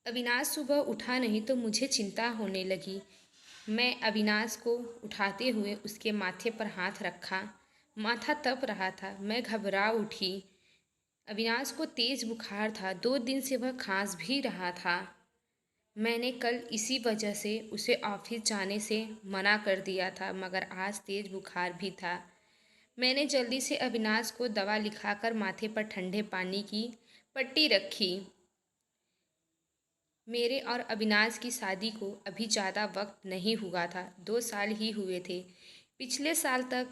अविनाश सुबह उठा नहीं तो मुझे चिंता होने लगी। मैं अविनाश को उठाते हुए उसके माथे पर हाथ रखा। माथा तप रहा था। मैं घबरा उठी। अविनाश को तेज बुखार था। 2 दिन से वह खांस भी रहा था। मैंने कल इसी वजह से उसे ऑफिस जाने से मना कर दिया था, मगर आज तेज बुखार भी था। मैंने जल्दी से अविनाश को दवा लिखाकर माथे पर ठंडे पानी की पट्टी रखी। मेरे और अविनाश की शादी को अभी ज़्यादा वक्त नहीं हुआ था, 2 साल ही हुए थे। पिछले साल तक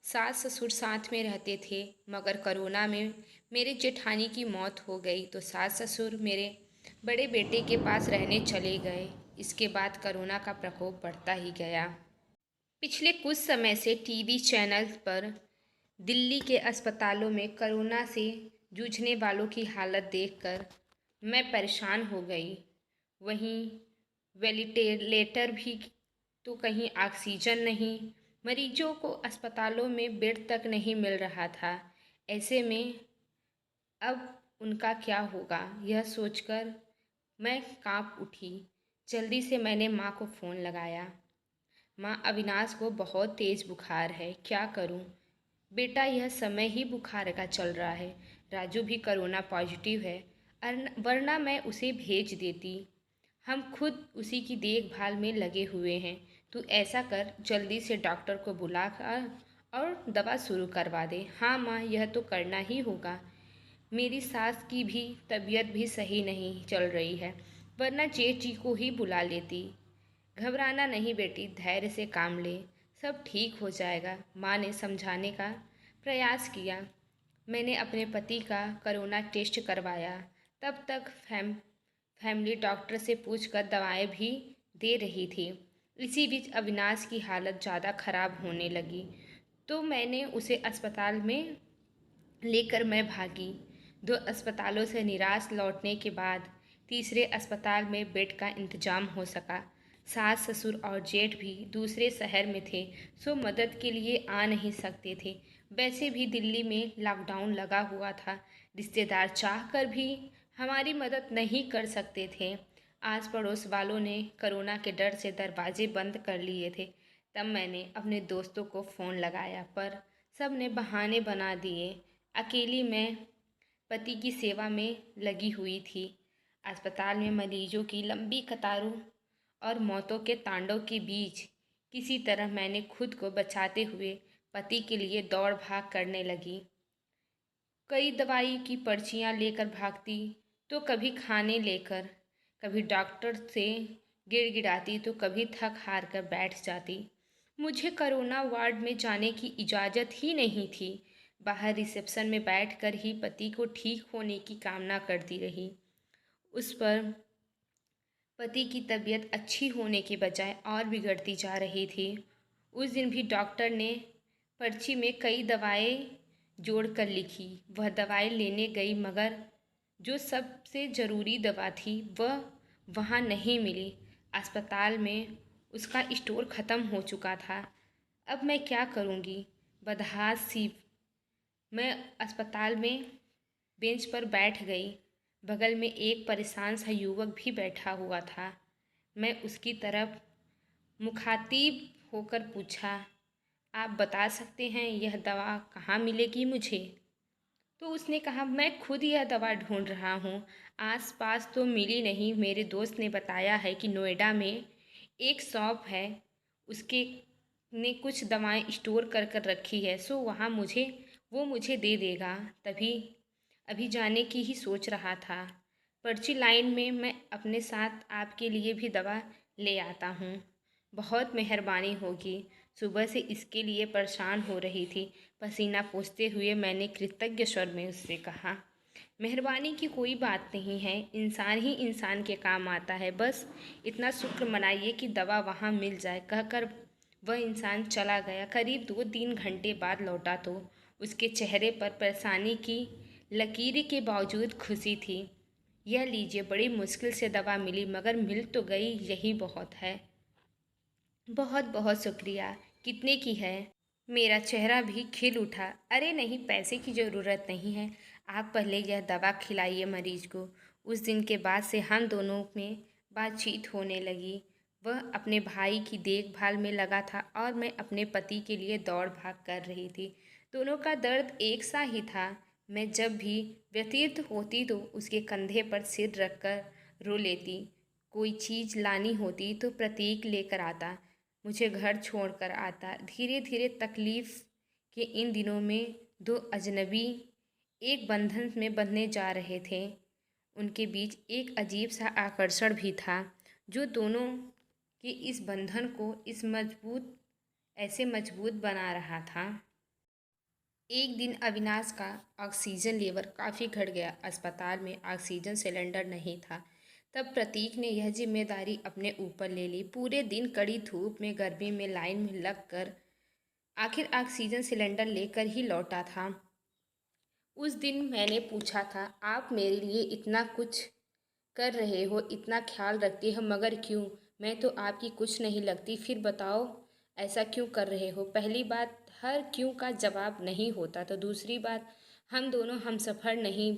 सास ससुर साथ में रहते थे, मगर कोरोना में मेरे जेठानी की मौत हो गई तो सास ससुर मेरे बड़े बेटे के पास रहने चले गए। इसके बाद कोरोना का प्रकोप बढ़ता ही गया। पिछले कुछ समय से टीवी चैनल पर दिल्ली के अस्पतालों में कोरोना से जूझने वालों की हालत देखकर मैं परेशान हो गई। वहीं वेंटिलेटर भी तो कहीं ऑक्सीजन नहीं, मरीजों को अस्पतालों में बेड तक नहीं मिल रहा था। ऐसे में अब उनका क्या होगा, यह सोचकर मैं कांप उठी। जल्दी से मैंने माँ को फ़ोन लगाया। माँ, अविनाश को बहुत तेज़ बुखार है, क्या करूँ? बेटा, यह समय ही बुखार का चल रहा है। राजू भी कोरोना पॉजिटिव है, वरना मैं उसे भेज देती। हम खुद उसी की देखभाल में लगे हुए हैं। तू ऐसा कर, जल्दी से डॉक्टर को बुला कर और दवा शुरू करवा दे। हाँ माँ, यह तो करना ही होगा। मेरी सास की भी तबीयत भी सही नहीं चल रही है, वरना जेठ जी को ही बुला लेती। घबराना नहीं बेटी, धैर्य से काम ले, सब ठीक हो जाएगा। माँ ने समझाने का प्रयास किया। मैंने अपने पति का कोरोना टेस्ट करवाया। तब तक फैमिली डॉक्टर से पूछकर दवाएं भी दे रही थी। इसी बीच अविनाश की हालत ज़्यादा खराब होने लगी तो मैंने उसे अस्पताल में लेकर मैं भागी। 2 अस्पतालों से निराश लौटने के बाद तीसरे अस्पताल में बेड का इंतजाम हो सका। सास ससुर और जेठ भी दूसरे शहर में थे, सो मदद के लिए आ नहीं सकते थे। वैसे भी दिल्ली में लॉकडाउन लगा हुआ था। रिश्तेदार चाहकर भी हमारी मदद नहीं कर सकते थे। आस पड़ोस वालों ने कोरोना के डर से दरवाजे बंद कर लिए थे। तब मैंने अपने दोस्तों को फ़ोन लगाया, पर सब ने बहाने बना दिए। अकेली मैं पति की सेवा में लगी हुई थी। अस्पताल में मरीजों की लंबी कतारों और मौतों के तांडव के बीच किसी तरह मैंने खुद को बचाते हुए पति के लिए दौड़ भाग करने लगी। कई दवाई की पर्चियाँ लेकर भागती, तो कभी खाने लेकर, कभी डॉक्टर से गिड़गिड़ाती तो कभी थक हार कर बैठ जाती। मुझे कोरोना वार्ड में जाने की इजाज़त ही नहीं थी। बाहर रिसेप्शन में बैठकर ही पति को ठीक होने की कामना करती रही। उस पर पति की तबीयत अच्छी होने के बजाय और बिगड़ती जा रही थी। उस दिन भी डॉक्टर ने पर्ची में कई दवाएं जोड़कर लिखी। वह दवाएं लेने गई, मगर जो सबसे ज़रूरी दवा थी वह वहाँ नहीं मिली। अस्पताल में उसका स्टोर ख़त्म हो चुका था। अब मैं क्या करूँगी? बदहास सी मैं अस्पताल में बेंच पर बैठ गई। बगल में एक परेशान सा युवक भी बैठा हुआ था। मैं उसकी तरफ मुखातिब होकर पूछा, आप बता सकते हैं यह दवा कहाँ मिलेगी मुझे? तो उसने कहा, मैं खुद यह दवा ढूंढ रहा हूँ, आस पास तो मिली नहीं। मेरे दोस्त ने बताया है कि नोएडा में एक शॉप है, उसके ने कुछ दवाएं स्टोर कर कर रखी है, सो वहाँ वो मुझे दे देगा। तभी अभी जाने की ही सोच रहा था। पर्ची लाइन में मैं अपने साथ आपके लिए भी दवा ले आता हूँ। बहुत मेहरबानी होगी। सुबह से इसके लिए परेशान हो रही थी। पसीना पोंछते हुए मैंने कृतज्ञ स्वर में उससे कहा, मेहरबानी की कोई बात नहीं है, इंसान ही इंसान के काम आता है। बस इतना शुक्र मनाइए कि दवा वहाँ मिल जाए। कहकर वह इंसान चला गया। करीब 2-3 घंटे बाद लौटा तो उसके चेहरे पर परेशानी की लकीर के बावजूद खुशी थी। यह लीजिए, बड़ी मुश्किल से दवा मिली, मगर मिल तो गई, यही बहुत है। बहुत बहुत शुक्रिया। कितने की है? मेरा चेहरा भी खिल उठा। अरे नहीं, पैसे की ज़रूरत नहीं है, आप पहले यह दवा खिलाइए मरीज को, उस दिन के बाद से हम दोनों में बातचीत होने लगी। वह अपने भाई की देखभाल में लगा था और मैं अपने पति के लिए दौड़ भाग कर रही थी। दोनों का दर्द एक सा ही था। मैं जब भी व्यथित होती तो उसके कंधे पर सिर रखकर रो लेती। कोई चीज़ लानी होती तो प्रतीक लेकर आता, मुझे घर छोड़कर आता। धीरे धीरे तकलीफ़ के इन दिनों में दो अजनबी एक बंधन में बंधने जा रहे थे। उनके बीच एक अजीब सा आकर्षण भी था जो दोनों के इस बंधन को ऐसे मजबूत बना रहा था। एक दिन अविनाश का ऑक्सीजन लेवल काफ़ी घट गया। अस्पताल में ऑक्सीजन सिलेंडर नहीं था। तब प्रतीक ने यह जिम्मेदारी अपने ऊपर ले ली। पूरे दिन कड़ी धूप में गर्मी में लाइन में लग कर आखिर ऑक्सीजन सिलेंडर लेकर ही लौटा था। उस दिन मैंने पूछा था, आप मेरे लिए इतना कुछ कर रहे हो, इतना ख्याल रखती हो, मगर क्यों? मैं तो आपकी कुछ नहीं लगती, फिर बताओ ऐसा क्यों कर रहे हो? पहली बात, हर क्यों का जवाब नहीं होता। तो दूसरी बात, हम दोनों हमसफ़र नहीं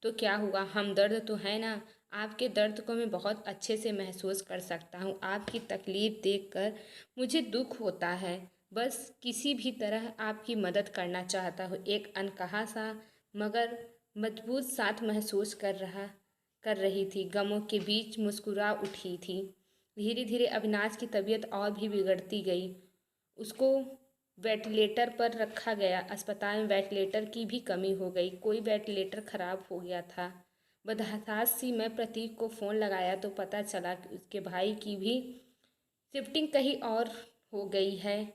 तो क्या हुआ, हमदर्द तो है ना। आपके दर्द को मैं बहुत अच्छे से महसूस कर सकता हूँ। आपकी तकलीफ़ देखकर मुझे दुख होता है। बस किसी भी तरह आपकी मदद करना चाहता हूँ। एक अनकहा सा मगर मजबूत साथ महसूस कर रही थी। गमों के बीच मुस्कुरा उठी थी। धीरे धीरे अविनाश की तबीयत और भी बिगड़ती गई। उसको वेंटिलेटर पर रखा गया। अस्पताल में वेंटिलेटर की भी कमी हो गई। कोई वेंटिलेटर खराब हो गया था। बदहताश सी मैं प्रतीक को फ़ोन लगाया तो पता चला कि उसके भाई की भी शिफ्टिंग कहीं और हो गई है।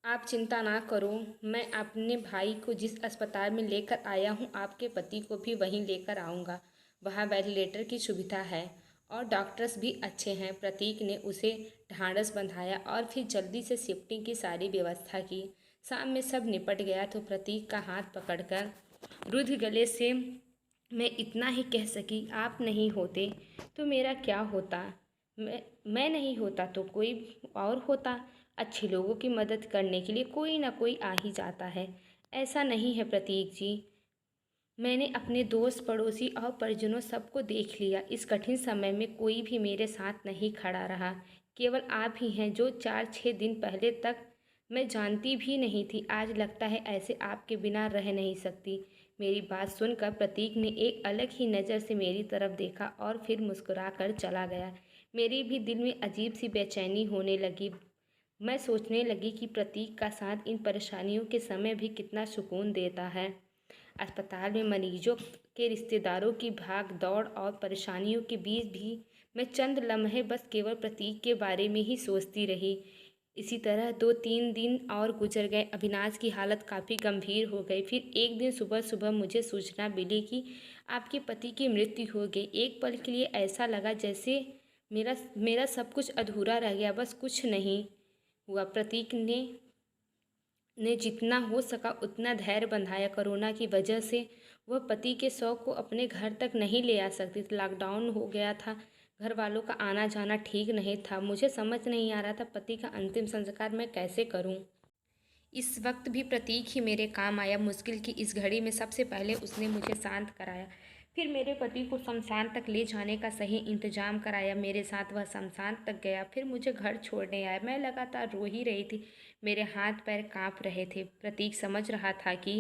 आप चिंता ना करो, मैं अपने भाई को जिस अस्पताल में लेकर आया हूँ आपके पति को भी वहीं लेकर आऊँगा। वहाँ वेंटिलेटर की सुविधा है और डॉक्टर्स भी अच्छे हैं। प्रतीक ने उसे ढांढस बंधाया और फिर जल्दी से शिफ्टिंग की सारी व्यवस्था की। शाम में सब निपट गया तो प्रतीक का हाथ पकड़कर रुद्ध गले से मैं इतना ही कह सकी, आप नहीं होते तो मेरा क्या होता। मैं नहीं होता तो कोई और होता। अच्छे लोगों की मदद करने के लिए कोई ना कोई आ ही जाता है। ऐसा नहीं है प्रतीक जी। मैंने अपने दोस्त पड़ोसी और परिजनों सबको देख लिया। इस कठिन समय में कोई भी मेरे साथ नहीं खड़ा रहा। केवल आप ही हैं जो 4-6 दिन पहले तक मैं जानती भी नहीं थी। आज लगता है ऐसे आपके बिना रह नहीं सकती। मेरी बात सुनकर प्रतीक ने एक अलग ही नज़र से मेरी तरफ देखा और फिर मुस्कुरा कर चला गया। मेरे भी दिल में अजीब सी बेचैनी होने लगी। मैं सोचने लगी कि प्रतीक का साथ इन परेशानियों के समय भी कितना सुकून देता है। अस्पताल में मरीजों के रिश्तेदारों की भाग दौड़ और परेशानियों के बीच भी मैं चंद लम्हे बस केवल प्रतीक के बारे में ही सोचती रही। इसी तरह 2-3 दिन और गुजर गए। अविनाश की हालत काफ़ी गंभीर हो गई। फिर एक दिन सुबह सुबह मुझे सूचना मिली कि आपके पति की मृत्यु हो गई। एक पल के लिए ऐसा लगा जैसे मेरा मेरा सब कुछ अधूरा रह गया। बस कुछ नहीं हुआ। प्रतीक ने जितना हो सका उतना धैर्य बंधाया। कोरोना की वजह से वह पति के शव को अपने घर तक नहीं ले आ सकती थी। लॉकडाउन हो गया था। घर वालों का आना जाना ठीक नहीं था। मुझे समझ नहीं आ रहा था पति का अंतिम संस्कार मैं कैसे करूं। इस वक्त भी प्रतीक ही मेरे काम आया। मुश्किल की इस घड़ी में सबसे पहले उसने मुझे शांत कराया। फिर मेरे पति को शमशान तक ले जाने का सही इंतजाम कराया। मेरे साथ वह शमशान तक गया, फिर मुझे घर छोड़ने आया। मैं लगातार रो ही रही थी। मेरे हाथ पैर कांप रहे थे। प्रतीक समझ रहा था कि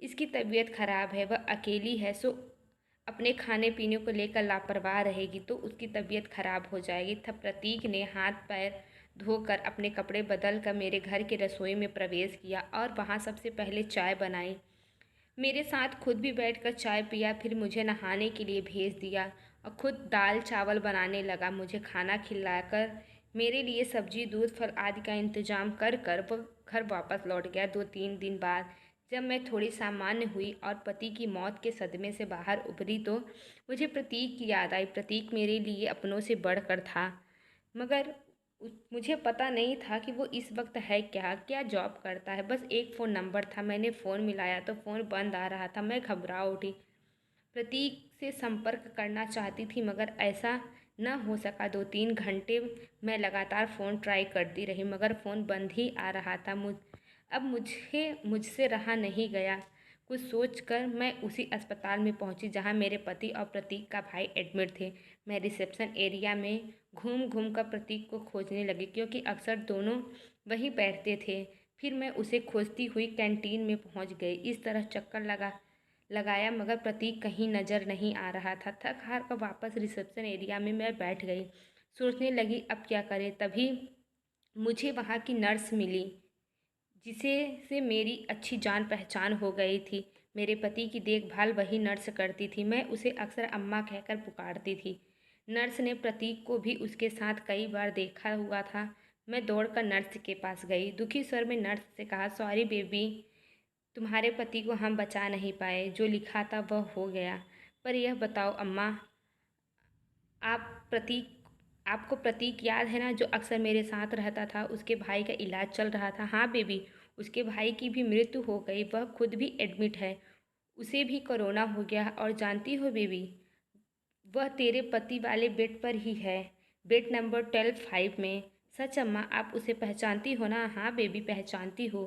इसकी तबीयत खराब है, वह अकेली है, सो अपने खाने पीने को लेकर लापरवाह रहेगी तो उसकी तबीयत खराब हो जाएगी। तब प्रतीक ने हाथ पैर धोकर अपने कपड़े बदल कर मेरे घर की रसोई में प्रवेश किया और वहाँ सबसे पहले चाय बनाई। मेरे साथ खुद भी बैठकर चाय पिया। फिर मुझे नहाने के लिए भेज दिया और खुद दाल चावल बनाने लगा। मुझे खाना खिलाकर मेरे लिए सब्जी दूध फल आदि का इंतजाम कर कर वो घर वापस लौट गया। 2-3 दिन बाद जब मैं थोड़ी सामान्य हुई और पति की मौत के सदमे से बाहर उभरी तो मुझे प्रतीक की याद आई। प्रतीक मेरे लिए अपनों से बढ़कर था, मगर मुझे पता नहीं था कि वो इस वक्त है क्या जॉब करता है। बस एक फ़ोन नंबर था। मैंने फ़ोन मिलाया तो फ़ोन बंद आ रहा था। मैं घबरा उठी। प्रतीक से संपर्क करना चाहती थी मगर ऐसा न हो सका। 2-3 घंटे मैं लगातार फ़ोन ट्राई करती रही मगर फ़ोन बंद ही आ रहा था। मुझसे रहा नहीं गया। कुछ सोचकर मैं उसी अस्पताल में पहुंची जहां मेरे पति और प्रतीक का भाई एडमिट थे। मैं रिसेप्शन एरिया में घूम घूम कर प्रतीक को खोजने लगी क्योंकि अक्सर दोनों वहीं बैठते थे। फिर मैं उसे खोजती हुई कैंटीन में पहुंच गई। इस तरह चक्कर लगाया मगर प्रतीक कहीं नज़र नहीं आ रहा था। थक हार कर वापस रिसेप्शन एरिया में मैं बैठ गई। सोचने लगी अब क्या करें। तभी मुझे वहाँ की नर्स मिली जिसे से मेरी अच्छी जान पहचान हो गई थी। मेरे पति की देखभाल वही नर्स करती थी। मैं उसे अक्सर अम्मा कहकर पुकारती थी। नर्स ने प्रतीक को भी उसके साथ कई बार देखा हुआ था। मैं दौड़कर नर्स के पास गई। दुखी स्वर में नर्स से कहा, सॉरी बेबी, तुम्हारे पति को हम बचा नहीं पाए। जो लिखा था वह हो गया। पर यह बताओ अम्मा, आप प्रतीक आपको प्रतीक याद है ना, जो अक्सर मेरे साथ रहता था? उसके भाई का इलाज चल रहा था। हाँ बेबी, उसके भाई की भी मृत्यु हो गई। वह खुद भी एडमिट है। उसे भी कोरोना हो गया। और जानती हो बेबी, वह तेरे पति वाले बेड पर ही है, बेड नंबर 12-5 में। सच अम्मा, आप उसे पहचानती हो ना? हाँ बेबी, पहचानती हो।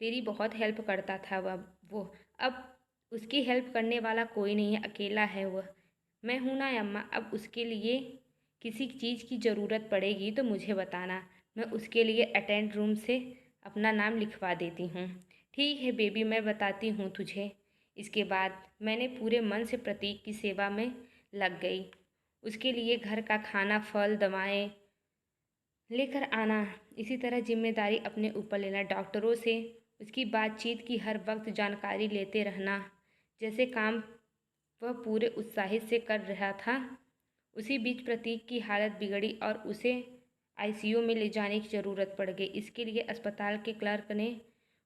तेरी बहुत हेल्प करता था वह वो अब उसकी हेल्प करने वाला कोई नहीं है, अकेला है वह। मैं हूं ना अम्मा। अब उसके लिए किसी चीज़ की ज़रूरत पड़ेगी तो मुझे बताना। मैं उसके लिए अटेंड रूम से अपना नाम लिखवा देती हूँ। ठीक है बेबी, मैं बताती हूँ तुझे। इसके बाद मैंने पूरे मन से प्रतीक की सेवा में लग गई। उसके लिए घर का खाना, फल, दवाएं लेकर आना, इसी तरह जिम्मेदारी अपने ऊपर लेना, डॉक्टरों से उसकी बातचीत की हर वक्त जानकारी लेते रहना। जैसे काम वह पूरे उत्साहित से कर रहा था, उसी बीच प्रतीक की हालत बिगड़ी और उसे आईसीयू में ले जाने की ज़रूरत पड़ गई। इसके लिए अस्पताल के क्लर्क ने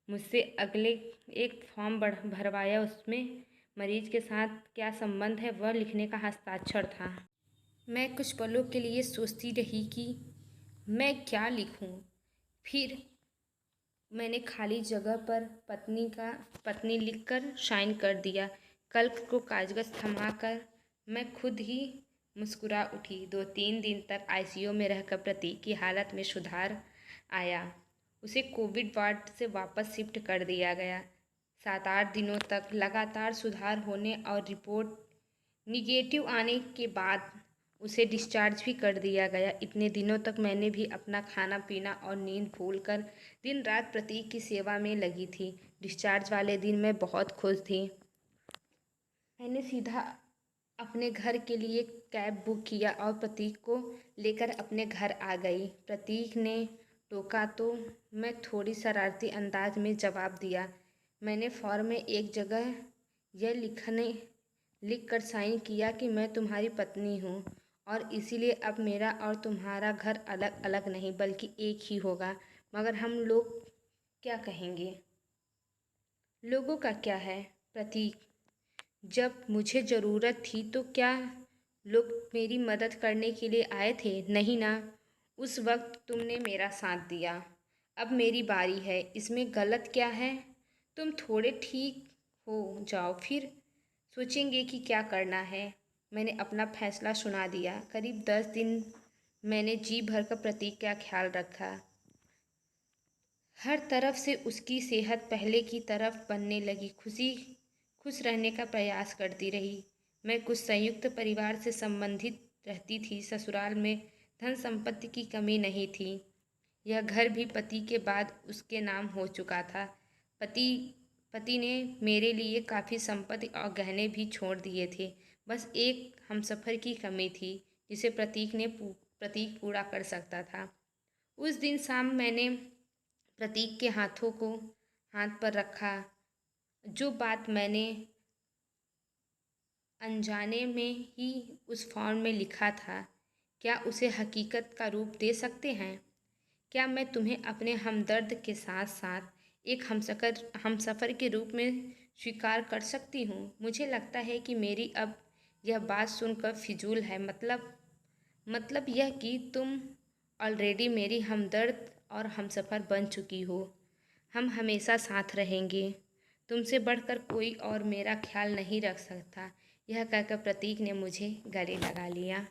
मुझसे अगले एक फॉर्म भरवाया। उसमें मरीज के साथ क्या संबंध है वह लिखने का हस्ताक्षर था। मैं कुछ पलों के लिए सोचती रही कि मैं क्या लिखूं। फिर मैंने खाली जगह पर पत्नी लिखकर साइन कर दिया। कल्प को कागज थमाकर मैं खुद ही मुस्कुरा उठी। 2-3 दिन तक आईसीयू में रहकर प्रतीक की हालत में सुधार आया। उसे कोविड वार्ड से वापस शिफ्ट कर दिया गया। 7-8 दिनों तक लगातार सुधार होने और रिपोर्ट निगेटिव आने के बाद उसे डिस्चार्ज भी कर दिया गया। इतने दिनों तक मैंने भी अपना खाना पीना और नींद भूलकर दिन रात प्रतीक की सेवा में लगी थी। डिस्चार्ज वाले दिन मैं बहुत खुश थी। मैंने सीधा अपने घर के लिए कैब बुक किया और प्रतीक को लेकर अपने घर आ गई। प्रतीक ने टोका तो मैं थोड़ी शरारती अंदाज में जवाब दिया। मैंने फॉर्म में एक जगह यह लिख कर साइन किया कि मैं तुम्हारी पत्नी हूँ और इसीलिए अब मेरा और तुम्हारा घर अलग अलग नहीं बल्कि एक ही होगा। मगर हम लोग क्या कहेंगे? लोगों का क्या है प्रतीक? जब मुझे ज़रूरत थी तो क्या लोग मेरी मदद करने के लिए आए थे? नहीं ना। उस वक्त तुमने मेरा साथ दिया। अब मेरी बारी है। इसमें गलत क्या है? तुम थोड़े ठीक हो जाओ, फिर सोचेंगे कि क्या करना है। मैंने अपना फैसला सुना दिया। करीब 10 दिन मैंने जी भरकर प्रतीक का ख्याल रखा। हर तरफ से उसकी सेहत पहले की तरफ बनने लगी। खुश रहने का प्रयास करती रही। मैं कुछ संयुक्त परिवार से संबंधित रहती थी। ससुराल में धन संपत्ति की कमी नहीं थी। यह घर भी पति के बाद उसके नाम हो चुका था। पति ने मेरे लिए काफ़ी संपत्ति और गहने भी छोड़ दिए थे। बस एक हमसफ़र की कमी थी जिसे प्रतीक पूरा कर सकता था। उस दिन शाम मैंने प्रतीक के हाथों को हाथ पर रखा। जो बात मैंने अनजाने में ही उस फॉर्म में लिखा था, क्या उसे हकीकत का रूप दे सकते हैं? क्या मैं तुम्हें अपने हमदर्द के साथ साथ एक हमसफ़र के रूप में स्वीकार कर सकती हूँ? मुझे लगता है कि मेरी अब यह बात सुनकर फिजूल है। मतलब यह कि तुम ऑलरेडी मेरी हमदर्द और हमसफ़र बन चुकी हो। हम हमेशा साथ रहेंगे। तुमसे बढ़कर कोई और मेरा ख्याल नहीं रख सकता। यह कहकर प्रतीक ने मुझे गले लगा लिया।